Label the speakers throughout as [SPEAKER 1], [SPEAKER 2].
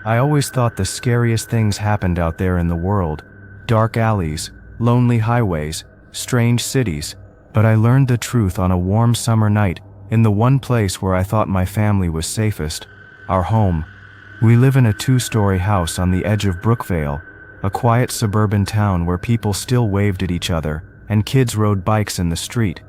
[SPEAKER 1] I always thought the scariest things happened out there in the world. Dark alleys, lonely highways, strange cities. But I learned the truth on a warm summer night in the one place where I thought my family was safest, our home. We live in a 2-story house on the edge of Brookvale, a quiet suburban town where people still waved at each other and kids rode bikes in the street.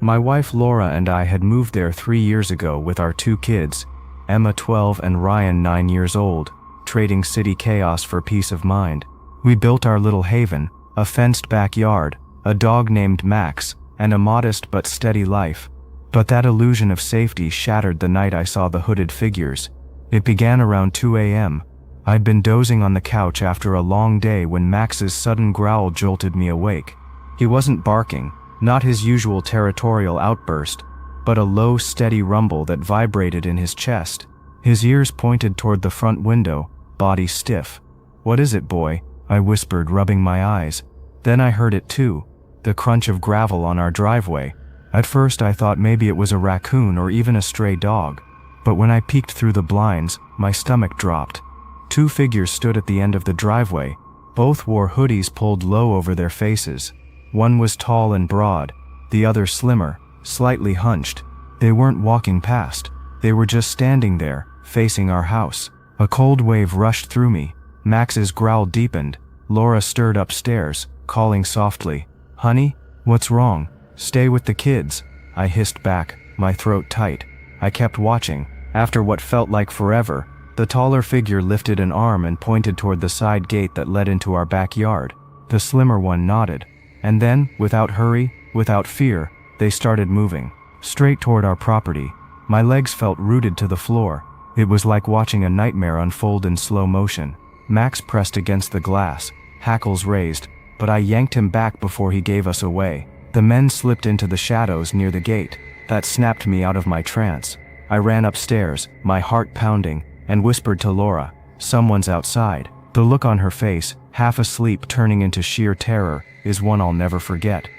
[SPEAKER 1] My wife Laura and I had moved there 3 years ago with our 2 kids, Emma 12 and Ryan 9 years old, trading city chaos for peace of mind. We built our little haven, a fenced backyard, a dog named Max, and a modest but steady life. But that illusion of safety shattered the night I saw the hooded figures. It began around 2 a.m. I'd been dozing on the couch after a long day when Max's sudden growl jolted me awake. He wasn't barking, not his usual territorial outburst, but a low, steady rumble that vibrated in his chest. His ears pointed toward the front window, body stiff. "What is it, boy?" I whispered, rubbing my eyes. Then I heard it too, the crunch of gravel on our driveway. At first I thought maybe it was a raccoon or even a stray dog. But when I peeked through the blinds, my stomach dropped. 2 figures stood at the end of the driveway. Both wore hoodies pulled low over their faces. One was tall and broad, the other slimmer, slightly hunched. They weren't walking past. They were just standing there, facing our house. A cold wave rushed through me. Max's growl deepened. Laura stirred upstairs, calling softly, "Honey, what's wrong?" "Stay with the kids," I hissed back, my throat tight. I kept watching. After what felt like forever, the taller figure lifted an arm and pointed toward the side gate that led into our backyard. The slimmer one nodded. And then, without hurry, without fear, they started moving, straight toward our property. My legs felt rooted to the floor. It was like watching a nightmare unfold in slow motion. Max pressed against the glass, hackles raised, but I yanked him back before he gave us away. The men slipped into the shadows near the gate. That snapped me out of my trance. I ran upstairs, my heart pounding, and whispered to Laura, "Someone's outside." The look on her face, half asleep turning into sheer terror, is one I'll never forget.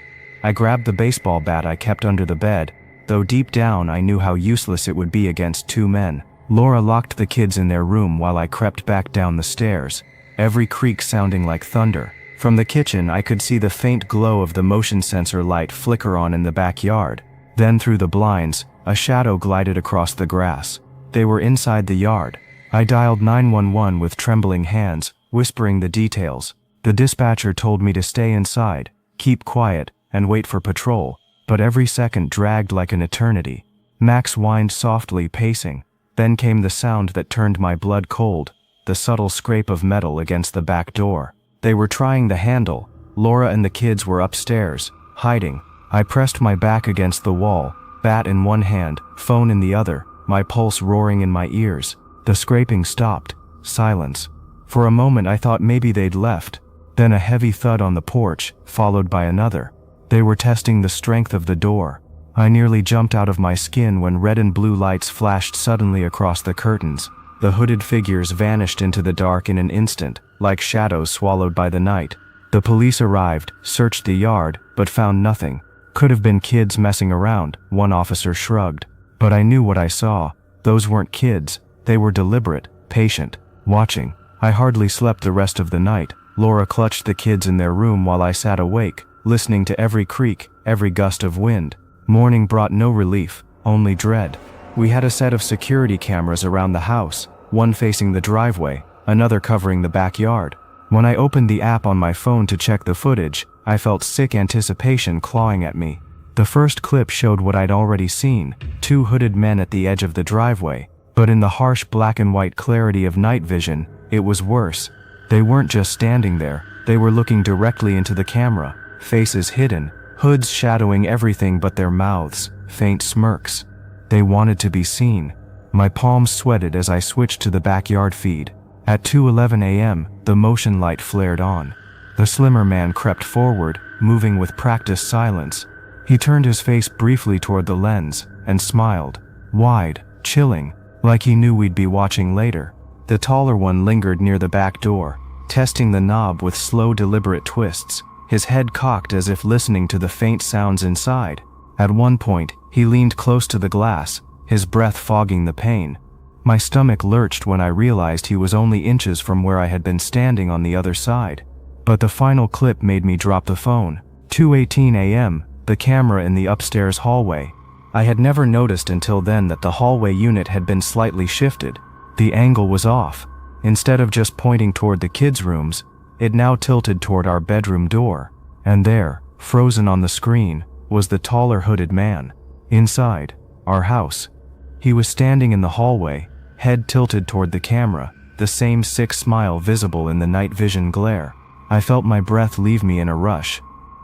[SPEAKER 1] I grabbed the baseball bat I kept under the bed, though deep down I knew how useless it would be against 2 men. Laura locked the kids in their room while I crept back down the stairs, every creak sounding like thunder. From the kitchen I could see the faint glow of the motion sensor light flicker on in the backyard. Then through the blinds, a shadow glided across the grass. They were inside the yard. I dialed 911 with trembling hands, whispering the details. The dispatcher told me to stay inside, keep quiet, and wait for patrol, but every second dragged like an eternity. Max whined softly, pacing. Then came the sound that turned my blood cold, the subtle scrape of metal against the back door. They were trying the handle. Laura and the kids were upstairs, hiding. I pressed my back against the wall, bat in one hand, phone in the other, my pulse roaring in my ears. The scraping stopped. Silence. For a moment I thought maybe they'd left. Then a heavy thud on the porch, followed by another. They were testing the strength of the door. I nearly jumped out of my skin when red and blue lights flashed suddenly across the curtains. The hooded figures vanished into the dark in an instant, like shadows swallowed by the night. The police arrived, searched the yard, but found nothing. Could have been kids messing around, one officer shrugged. But I knew what I saw. Those weren't kids. They were deliberate, patient, watching. I hardly slept the rest of the night. Laura clutched the kids in their room while I sat awake, listening to every creak, every gust of wind. Morning brought no relief, only dread. We had a set of security cameras around the house, one facing the driveway, another covering the backyard. When I opened the app on my phone to check the footage, I felt sick anticipation clawing at me. The first clip showed what I'd already seen, 2 hooded men at the edge of the driveway. But in the harsh black and white clarity of night vision, it was worse. They weren't just standing there, they were looking directly into the camera, faces hidden, hoods shadowing everything but their mouths, faint smirks. They wanted to be seen. My palms sweated as I switched to the backyard feed. At 2:11 a.m., the motion light flared on. The slimmer man crept forward, moving with practiced silence. He turned his face briefly toward the lens, and smiled. Wide, chilling, like he knew we'd be watching later. The taller one lingered near the back door, testing the knob with slow, deliberate twists, his head cocked as if listening to the faint sounds inside. At one point, he leaned close to the glass, his breath fogging the pane. My stomach lurched when I realized he was only inches from where I had been standing on the other side. But the final clip made me drop the phone. 2:18 a.m., the camera in the upstairs hallway. I had never noticed until then that the hallway unit had been slightly shifted. The angle was off. Instead of just pointing toward the kids' rooms, it now tilted toward our bedroom door. And there, frozen on the screen, was the taller hooded man. Inside our house. He was standing in the hallway, head tilted toward the camera, the same sick smile visible in the night vision glare. I felt my breath leave me in a rush.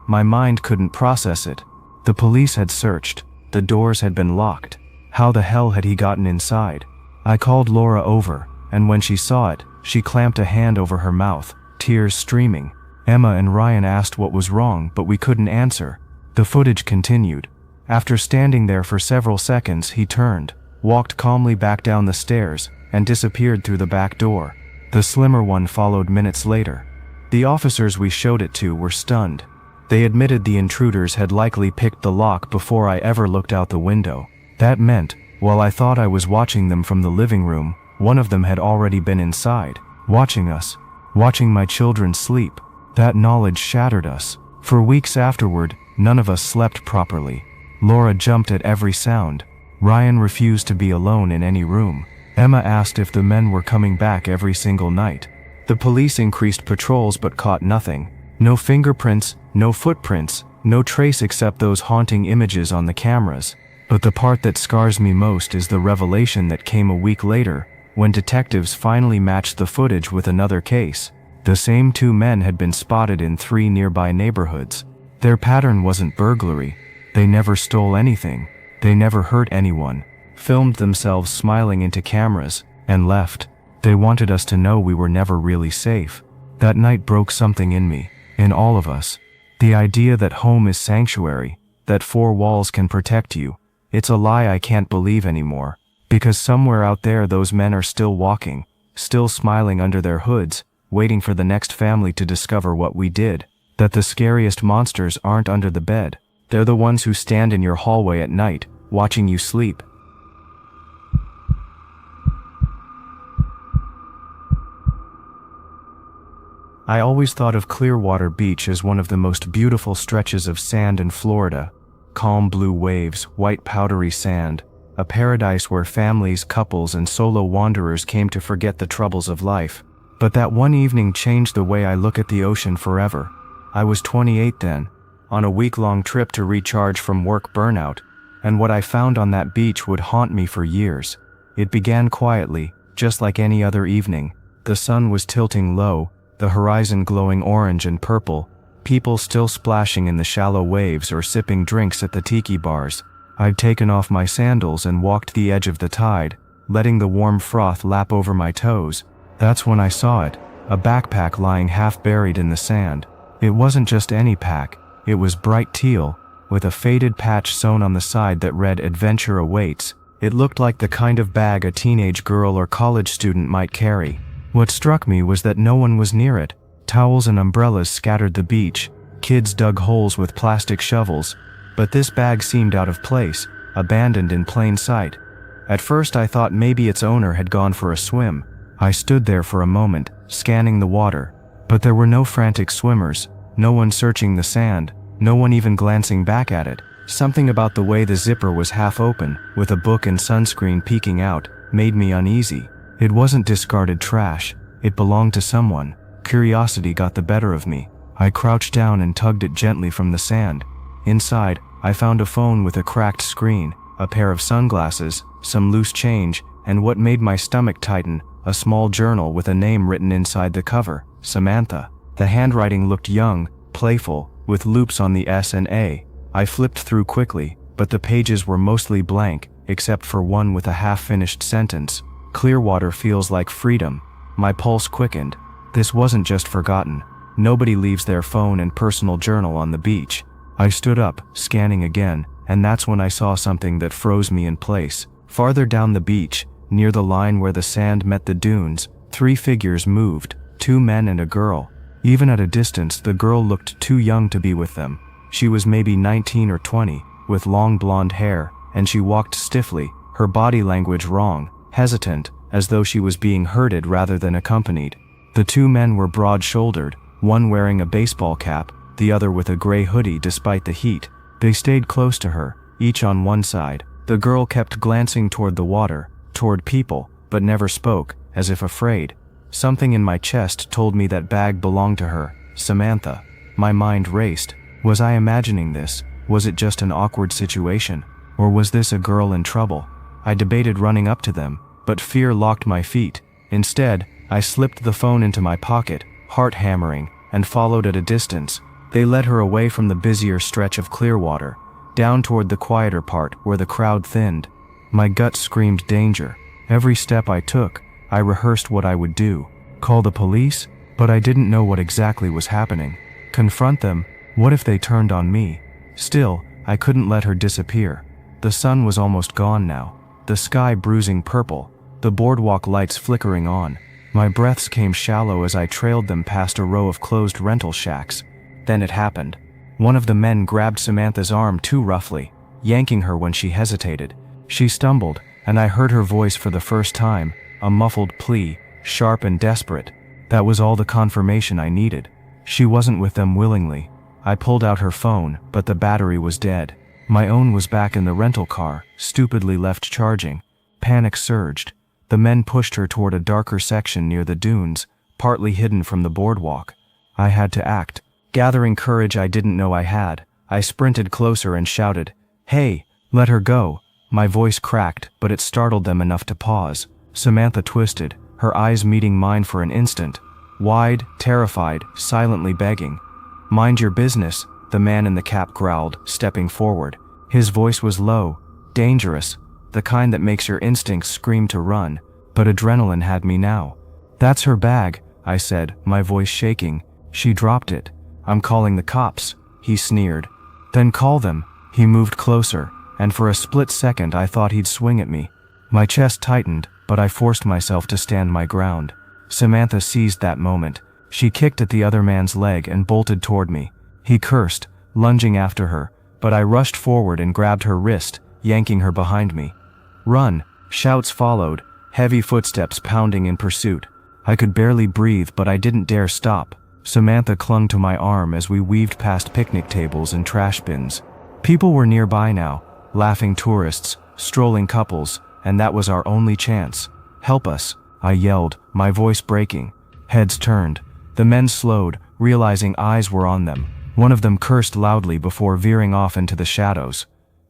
[SPEAKER 1] My mind couldn't process it. The police had searched. The doors had been locked. How the hell had he gotten inside? I called Laura over, and when she saw it, she clamped a hand over her mouth, tears streaming. Emma and Ryan asked what was wrong, but we couldn't answer. The footage continued. After standing there for several seconds, he turned, walked calmly back down the stairs, and disappeared through the back door. The slimmer one followed minutes later. The officers we showed it to were stunned. They admitted the intruders had likely picked the lock before I ever looked out the window. That meant, while I thought I was watching them from the living room, one of them had already been inside, watching us, watching my children sleep. That knowledge shattered us. For weeks afterward, none of us slept properly. Laura jumped at every sound. Ryan refused to be alone in any room. Emma asked if the men were coming back every single night. The police increased patrols but caught nothing. No fingerprints, no footprints, no trace except those haunting images on the cameras. But the part that scars me most is the revelation that came a week later, when detectives finally matched the footage with another case. The same two men had been spotted in 3 nearby neighborhoods. Their pattern wasn't burglary. They never stole anything. They never hurt anyone, filmed themselves smiling into cameras, and left. They wanted us to know we were never really safe. That night broke something in me, in all of us. The idea that home is sanctuary, that 4 walls can protect you. It's a lie I can't believe anymore. Because somewhere out there those men are still walking, still smiling under their hoods, waiting for the next family to discover what we did. That the scariest monsters aren't under the bed. They're the ones who stand in your hallway at night, watching you sleep. I always thought of Clearwater Beach as one of the most beautiful stretches of sand in Florida. Calm blue waves, white powdery sand, a paradise where families, couples, and solo wanderers came to forget the troubles of life. But that one evening changed the way I look at the ocean forever. I was 28 then, on a week-long trip to recharge from work burnout, and what I found on that beach would haunt me for years. It began quietly, just like any other evening. The sun was tilting low, the horizon glowing orange and purple, people still splashing in the shallow waves or sipping drinks at the tiki bars. I'd taken off my sandals and walked the edge of the tide, letting the warm froth lap over my toes. That's when I saw it, a backpack lying half buried in the sand. It wasn't just any pack, it was bright teal, with a faded patch sewn on the side that read "Adventure Awaits." It looked like the kind of bag a teenage girl or college student might carry. What struck me was that no one was near it. Towels and umbrellas scattered the beach, kids dug holes with plastic shovels, but this bag seemed out of place, abandoned in plain sight. At first I thought maybe its owner had gone for a swim. I stood there for a moment, scanning the water, but there were no frantic swimmers, no one searching the sand, no one even glancing back at it. Something about the way the zipper was half open, with a book and sunscreen peeking out, made me uneasy. It wasn't discarded trash, it belonged to someone. Curiosity got the better of me. I crouched down and tugged it gently from the sand. Inside, I found a phone with a cracked screen, a pair of sunglasses, some loose change, and what made my stomach tighten, a small journal with a name written inside the cover, Samantha. The handwriting looked young, playful, with loops on the S and A. I flipped through quickly, but the pages were mostly blank, except for one with a half-finished sentence. Clearwater feels like freedom. My pulse quickened. This wasn't just forgotten. Nobody leaves their phone and personal journal on the beach. I stood up, scanning again, and that's when I saw something that froze me in place. Farther down the beach, near the line where the sand met the dunes, 3 figures moved, 2 men and a girl. Even at a distance, the girl looked too young to be with them. She was maybe 19 or 20, with long blonde hair, and she walked stiffly, her body language wrong, hesitant, as though she was being herded rather than accompanied. The two men were broad-shouldered, one wearing a baseball cap, the other with a gray hoodie despite the heat. They stayed close to her, each on one side. The girl kept glancing toward the water, toward people, but never spoke, as if afraid. Something in my chest told me that bag belonged to her, Samantha. My mind raced. Was I imagining this? Was it just an awkward situation? Or was this a girl in trouble? I debated running up to them, but fear locked my feet. Instead, I slipped the phone into my pocket, heart hammering, and followed at a distance. They led her away from the busier stretch of Clearwater, down toward the quieter part where the crowd thinned. My gut screamed danger. Every step I took, I rehearsed what I would do. Call the police? But I didn't know what exactly was happening. Confront them? What if they turned on me? Still, I couldn't let her disappear. The sun was almost gone now, the sky bruising purple, the boardwalk lights flickering on. My breaths came shallow as I trailed them past a row of closed rental shacks. Then it happened. One of the men grabbed Samantha's arm too roughly, yanking her when she hesitated. She stumbled, and I heard her voice for the first time, a muffled plea, sharp and desperate. That was all the confirmation I needed. She wasn't with them willingly. I pulled out her phone, but the battery was dead. My own was back in the rental car, stupidly left charging. Panic surged. The men pushed her toward a darker section near the dunes, partly hidden from the boardwalk. I had to act. Gathering courage I didn't know I had, I sprinted closer and shouted, "Hey, let her go." My voice cracked, but it startled them enough to pause. Samantha twisted, her eyes meeting mine for an instant. Wide, terrified, silently begging. "Mind your business," the man in the cap growled, stepping forward. His voice was low, dangerous, the kind that makes your instincts scream to run, but adrenaline had me now. "That's her bag," I said, my voice shaking. "She dropped it." "I'm calling the cops," he sneered. "Then call them." He moved closer, and for a split second I thought he'd swing at me. My chest tightened, but I forced myself to stand my ground. Samantha seized that moment. She kicked at the other man's leg and bolted toward me. He cursed, lunging after her, but I rushed forward and grabbed her wrist, yanking her behind me. "Run!" Shouts followed, heavy footsteps pounding in pursuit. I could barely breathe, but I didn't dare stop. Samantha clung to my arm as we weaved past picnic tables and trash bins. People were nearby now, laughing tourists, strolling couples, and that was our only chance. "Help us," I yelled, my voice breaking. Heads turned. The men slowed, realizing eyes were on them. One of them cursed loudly before veering off into the shadows.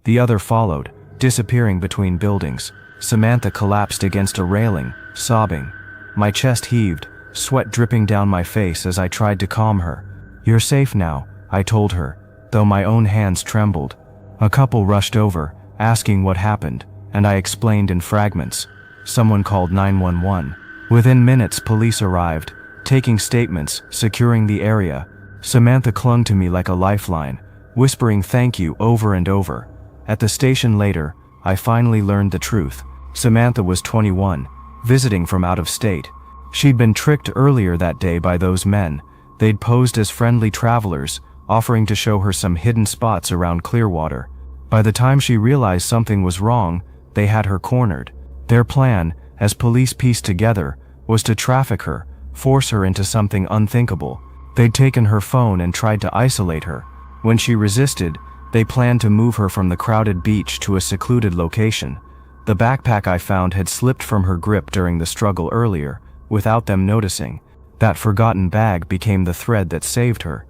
[SPEAKER 1] The other followed, disappearing between buildings. Samantha collapsed against a railing, sobbing. My chest heaved, sweat dripping down my face as I tried to calm her. "You're safe now," I told her, though my own hands trembled. A couple rushed over, asking what happened, and I explained in fragments. Someone called 911. Within minutes, police arrived, taking statements, securing the area. Samantha clung to me like a lifeline, whispering thank you over and over. At the station later, I finally learned the truth. Samantha was 21, visiting from out of state. She'd been tricked earlier that day by those men. They'd posed as friendly travelers, offering to show her some hidden spots around Clearwater. By the time she realized something was wrong, they had her cornered. Their plan, as police pieced together, was to traffic her, force her into something unthinkable. They'd taken her phone and tried to isolate her. When she resisted, they planned to move her from the crowded beach to a secluded location. The backpack I found had slipped from her grip during the struggle earlier, without them noticing. That forgotten bag became the thread that saved her.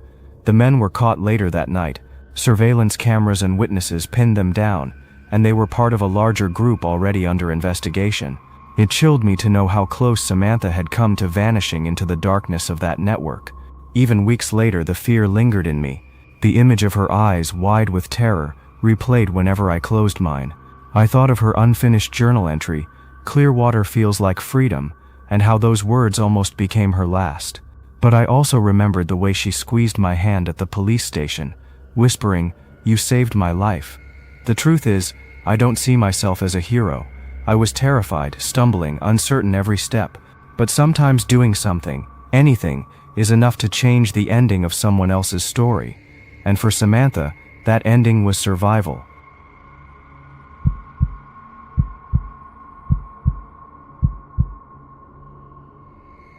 [SPEAKER 1] The men were caught later that night. Surveillance cameras and witnesses pinned them down, and they were part of a larger group already under investigation. It chilled me to know how close Samantha had come to vanishing into the darkness of that network. Even weeks later, the fear lingered in me. The image of her eyes, wide with terror, replayed whenever I closed mine. I thought of her unfinished journal entry, "Clearwater feels like freedom," and how those words almost became her last. But I also remembered the way she squeezed my hand at the police station, whispering, "You saved my life." The truth is, I don't see myself as a hero. I was terrified, stumbling, uncertain every step. But sometimes doing something, anything, is enough to change the ending of someone else's story. And for Samantha, that ending was survival.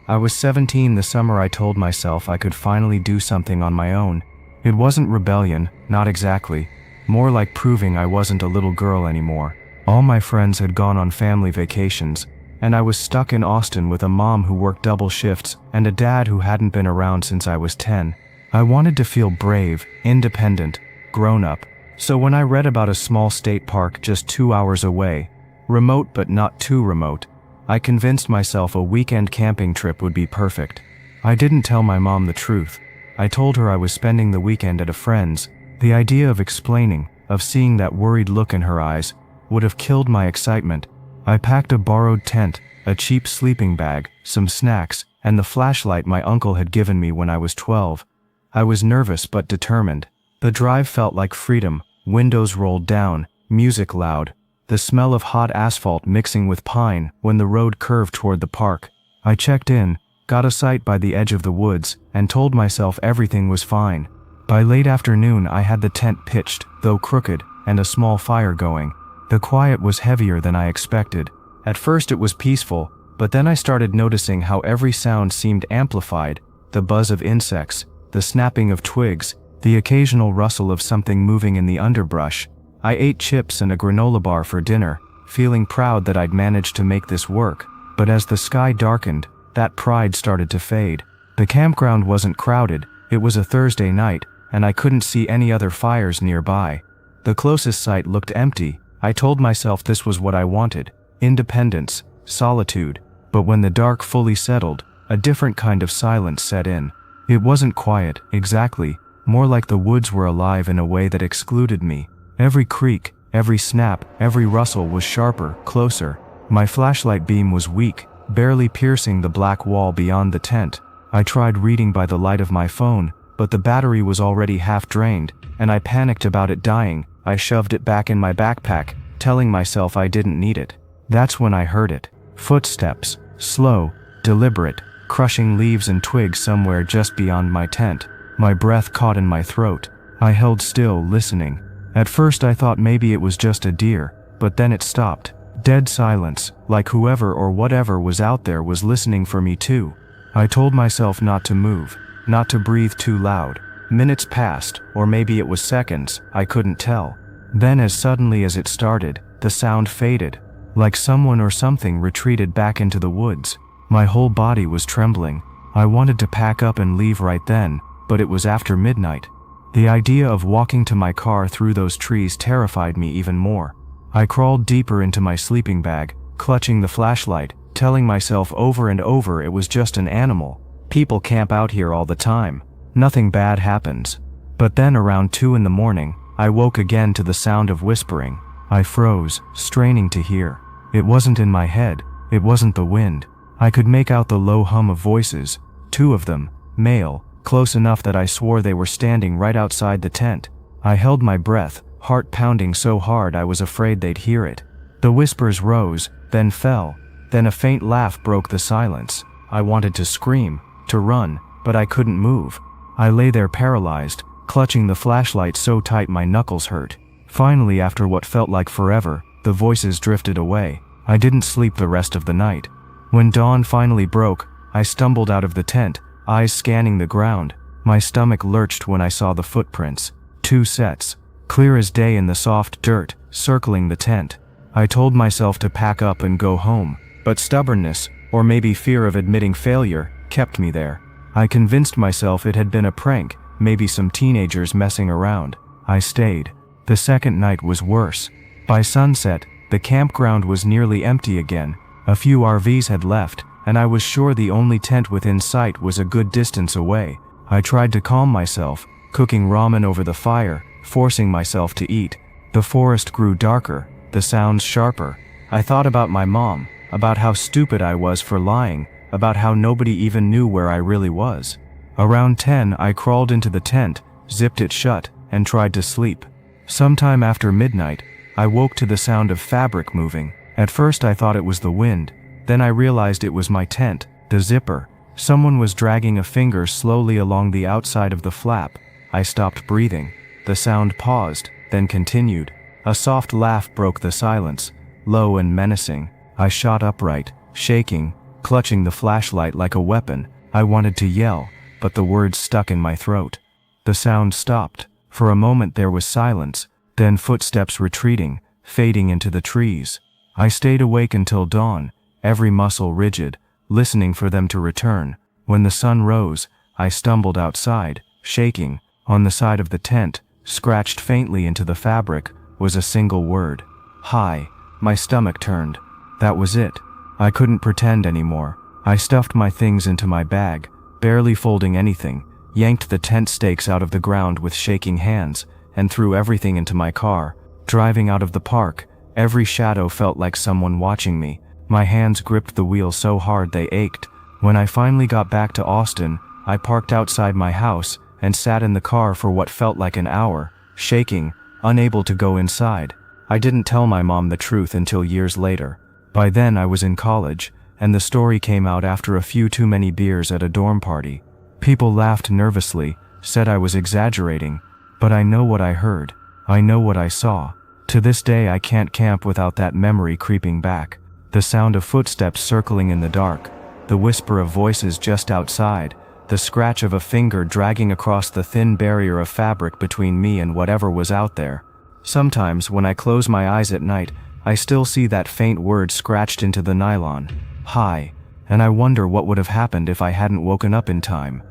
[SPEAKER 1] I was 17 the summer I told myself I could finally do something on my own. It wasn't rebellion, not exactly. More like proving I wasn't a little girl anymore. All my friends had gone on family vacations, and I was stuck in Austin with a mom who worked double shifts and a dad who hadn't been around since I was 10. I wanted to feel brave, independent, grown up. So when I read about a small state park just 2 hours away, remote but not too remote, I convinced myself a weekend camping trip would be perfect. I didn't tell my mom the truth. I told her I was spending the weekend at a friend's. The idea of explaining, of seeing that worried look in her eyes, would have killed my excitement. I packed a borrowed tent, a cheap sleeping bag, some snacks, and the flashlight my uncle had given me when I was 12. I was nervous but determined. The drive felt like freedom, windows rolled down, music loud, the smell of hot asphalt mixing with pine when the road curved toward the park. I checked in, got a site by the edge of the woods, and told myself everything was fine. By late afternoon I had the tent pitched, though crooked, and a small fire going. The quiet was heavier than I expected. At first it was peaceful, but then I started noticing how every sound seemed amplified, the buzz of insects, the snapping of twigs, the occasional rustle of something moving in the underbrush. I ate chips and a granola bar for dinner, feeling proud that I'd managed to make this work. But as the sky darkened, that pride started to fade. The campground wasn't crowded, it was a Thursday night, and I couldn't see any other fires nearby. The closest site looked empty. I told myself this was what I wanted, independence, solitude. But when the dark fully settled, a different kind of silence set in. It wasn't quiet, exactly, more like the woods were alive in a way that excluded me. Every creak, every snap, every rustle was sharper, closer. My flashlight beam was weak, barely piercing the black wall beyond the tent. I tried reading by the light of my phone, but the battery was already half drained, and I panicked about it dying. I shoved it back in my backpack, telling myself I didn't need it. That's when I heard it. Footsteps, slow, deliberate, crushing leaves and twigs somewhere just beyond my tent. My breath caught in my throat. I held still, listening. At first I thought maybe it was just a deer, but then it stopped. Dead silence, like whoever or whatever was out there was listening for me too. I told myself not to move, not to breathe too loud. Minutes passed, or maybe it was seconds, I couldn't tell. Then as suddenly as it started, the sound faded, like someone or something retreated back into the woods. My whole body was trembling. I wanted to pack up and leave right then, but it was after midnight. The idea of walking to my car through those trees terrified me even more. I crawled deeper into my sleeping bag, clutching the flashlight, telling myself over and over it was just an animal. People camp out here all the time. Nothing bad happens. But then around 2 in the morning, I woke again to the sound of whispering. I froze, straining to hear. It wasn't in my head. It wasn't the wind. I could make out the low hum of voices. 2 of them, male, close enough that I swore they were standing right outside the tent. I held my breath, heart pounding so hard I was afraid they'd hear it. The whispers rose, then fell. Then a faint laugh broke the silence. I wanted to scream, to run, but I couldn't move. I lay there paralyzed, clutching the flashlight so tight my knuckles hurt. Finally, after what felt like forever, the voices drifted away. I didn't sleep the rest of the night. When dawn finally broke, I stumbled out of the tent, eyes scanning the ground. My stomach lurched when I saw the footprints. 2 sets, clear as day in the soft dirt, circling the tent. I told myself to pack up and go home, but stubbornness, or maybe fear of admitting failure, kept me there. I convinced myself it had been a prank, maybe some teenagers messing around. I stayed. The second night was worse. By sunset, the campground was nearly empty again. A few RVs had left, and I was sure the only tent within sight was a good distance away. I tried to calm myself, cooking ramen over the fire, forcing myself to eat. The forest grew darker, the sounds sharper. I thought about my mom, about how stupid I was for lying, about how nobody even knew where I really was. Around 10, I crawled into the tent, zipped it shut, and tried to sleep. Sometime after midnight, I woke to the sound of fabric moving. At first I thought it was the wind, then I realized it was my tent, the zipper. Someone was dragging a finger slowly along the outside of the flap. I stopped breathing. The sound paused, then continued. A soft laugh broke the silence, low and menacing. I shot upright, shaking, Clutching the flashlight like a weapon, I wanted to yell, but the words stuck in my throat. The sound stopped. For a moment there was silence, then footsteps retreating, fading into the trees. I stayed awake until dawn, every muscle rigid, listening for them to return. When the sun rose, I stumbled outside, shaking. On the side of the tent, scratched faintly into the fabric, was a single word. Hi. My stomach turned. That was it. I couldn't pretend anymore. I stuffed my things into my bag, barely folding anything, yanked the tent stakes out of the ground with shaking hands, and threw everything into my car. Driving out of the park, every shadow felt like someone watching me. My hands gripped the wheel so hard they ached. When I finally got back to Austin, I parked outside my house and sat in the car for what felt like an hour, shaking, unable to go inside. I didn't tell my mom the truth until years later. By then I was in college, and the story came out after a few too many beers at a dorm party. People laughed nervously, said I was exaggerating, but I know what I heard. I know what I saw. To this day I can't camp without that memory creeping back. The sound of footsteps circling in the dark, the whisper of voices just outside, the scratch of a finger dragging across the thin barrier of fabric between me and whatever was out there. Sometimes, when I close my eyes at night, I still see that faint word scratched into the nylon. Hi. And I wonder what would have happened if I hadn't woken up in time.